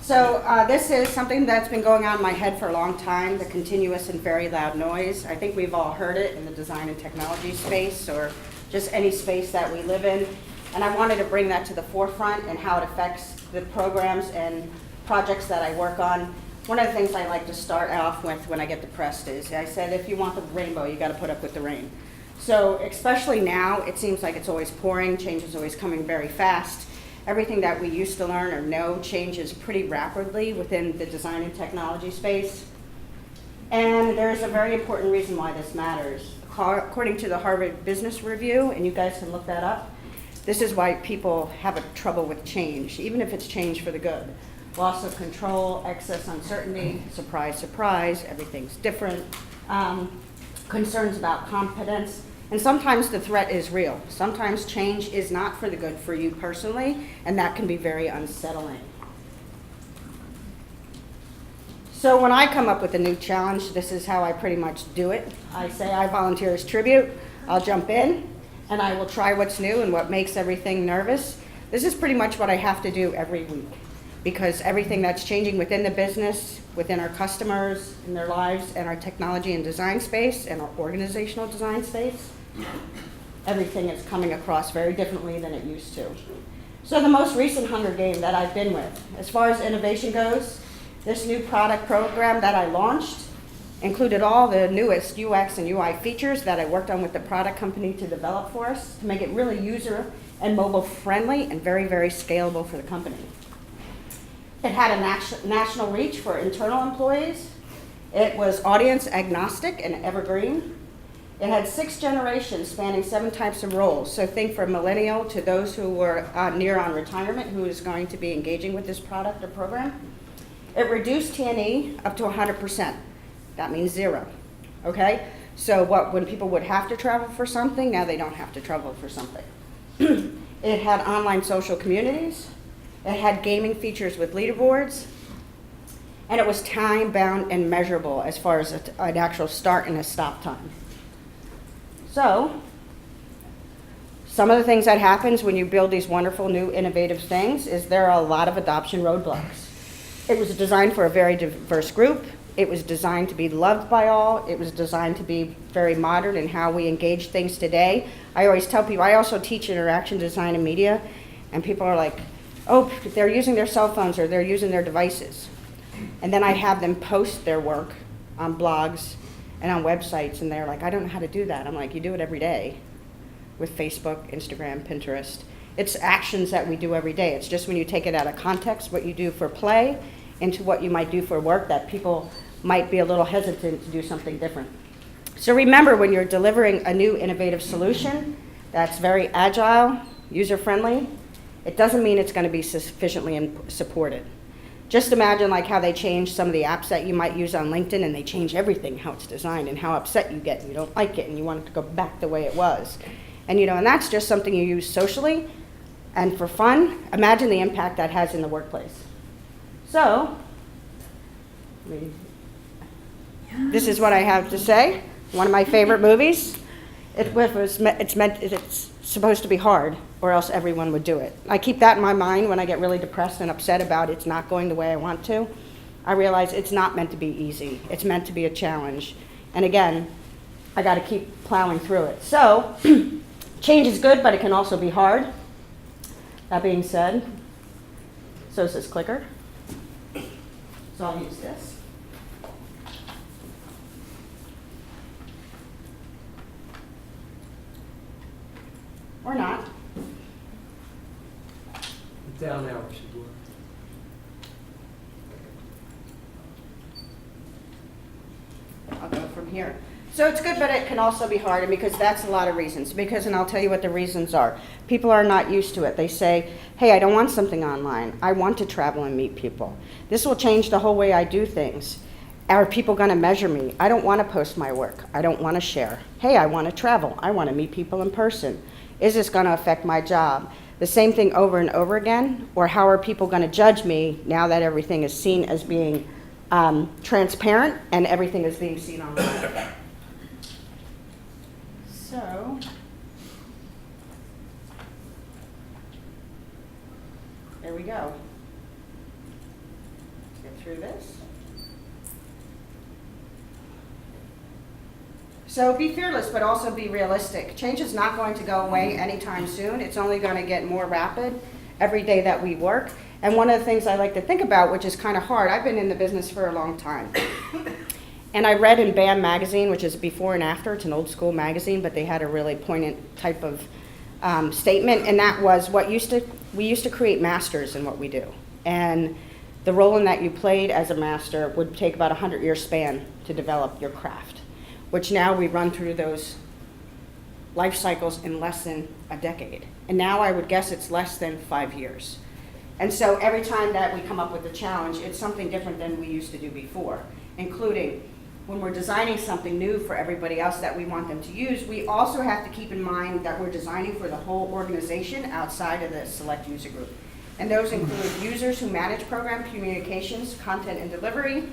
So this is something that's been going on in my head for a long time, the continuous and very loud noise. I think we've all heard it in the design and technology space or just any space that we live in. And I wanted to bring that to the forefront and how it affects the programs and projects that I work on. One of the things I like to start off with when I get depressed is, I said, if you want the rainbow, you got to put up with the rain. So especially now, it seems like it's always pouring, change is always coming very fast. Everything that we used to learn or know changes pretty rapidly within the design and technology space. And there's a very important reason why this matters. According to the Harvard Business Review, and you guys can look that up, this is why people have trouble with change, even if it's change for the good. Loss of control, excess uncertainty, surprise, surprise, everything's different, concerns about competence. And sometimes the threat is real. Sometimes change is not for the good for you personally, and that can be very unsettling. So when I come up with a new challenge, this is how I pretty much do it. I say I volunteer as tribute, I'll jump in, and I will try what's new and what makes everything nervous. This is pretty much what I have to do every week, because everything that's changing within the business, within our customers, in their lives, and our technology and design space, and our organizational design space, everything is coming across very differently than it used to. So the most recent Hunger Game that I've been with, as far as innovation goes, this new product program that I launched included all the newest UX and UI features that I worked on with the product company to develop for us to make it really user and mobile friendly and very, very scalable for the company. It had a national reach for internal employees. It was audience agnostic and evergreen. It had 6 generations spanning 7 types of roles. So think from millennial to those who were near on retirement, who is going to be engaging with this product or program. It reduced T&E up to 100%. That means 0, okay? So when people would have to travel for something, now they don't have to travel for something. It had online social communities. It had gaming features with leaderboards. And it was time-bound and measurable as far as an actual start and a stop time. So, some of the things that happens when you build these wonderful new innovative things is there are a lot of adoption roadblocks. It was designed for a very diverse group. It was designed to be loved by all. It was designed to be very modern in how we engage things today. I always tell people, I also teach interaction design and media, and people are like, oh, they're using their cell phones or they're using their devices. And then I have them post their work on blogs and on websites, and they're like, I don't know how to do that. I'm like, you do it every day with Facebook, Instagram, Pinterest. It's actions that we do every day. It's just when you take it out of context, what you do for play, into what you might do for work, that people might be a little hesitant to do something different. So remember, when you're delivering a new innovative solution that's very agile, user-friendly, it doesn't mean it's going to be sufficiently supported. Just imagine like how they change some of the apps that you might use on LinkedIn, and they change everything, how it's designed and how upset you get and you don't like it and you want it to go back the way it was. And and that's just something you use socially and for fun. Imagine the impact that has in the workplace. So, this is what I have to say. One of my favorite movies. It's supposed to be hard, or else everyone would do it. I keep that in my mind when I get really depressed and upset about it's not going the way I want to. I realize it's not meant to be easy. It's meant to be a challenge. And again, I got to keep plowing through it. So, change is good, but it can also be hard. That being said, so is this clicker. So I'll use this. Or not. Down now should work. I'll go from here. So it's good, but it can also be hard, and because that's a lot of reasons. And I'll tell you what the reasons are. People are not used to it. They say, hey, I don't want something online. I want to travel and meet people. This will change the whole way I do things. Are people going to measure me? I don't want to post my work. I don't want to share. Hey, I want to travel. I want to meet people in person. Is this going to affect my job? The same thing over and over again? Or how are people going to judge me now that everything is seen as being transparent and everything is being seen online? So, there we go. through this. So be fearless, but also be realistic. Change is not going to go away anytime soon. It's only going to get more rapid every day that we work. And one of the things I like to think about, which is kind of hard, I've been in the business for a long time. And I read in BAM magazine, which is before and after, it's an old school magazine, but they had a really poignant type of statement, and that was we used to create masters in what we do. And the role in that you played as a master would take about a 100-year span to develop your craft, which now we run through those life cycles in less than a decade. And now I would guess it's less than 5 years. And so every time that we come up with a challenge, it's something different than we used to do before, including when we're designing something new for everybody else that we want them to use, we also have to keep in mind that we're designing for the whole organization outside of the select user group. And those include users who manage program communications, content and delivery,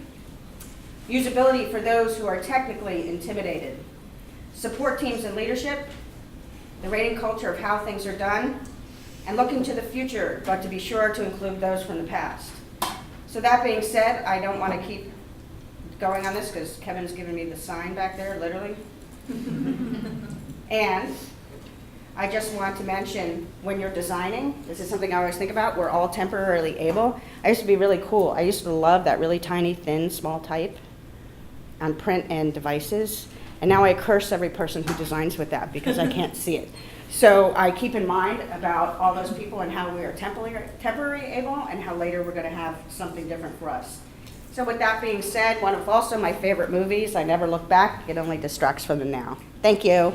usability for those who are technically intimidated, support teams and leadership, the rating culture of how things are done, and looking to the future, but to be sure to include those from the past. So that being said, I don't want to keep going on this because Kevin's giving me the sign back there, literally. And I just want to mention, when you're designing, this is something I always think about, we're all temporarily able. I used to be really cool. I used to love that really tiny, thin, small type on print and devices. And now I curse every person who designs with that because I can't see it. So I keep in mind about all those people and how we are temporary able and how later we're going to have something different for us. So with that being said, one of also my favorite movies, I Never Look Back. It only distracts from the now. Thank you.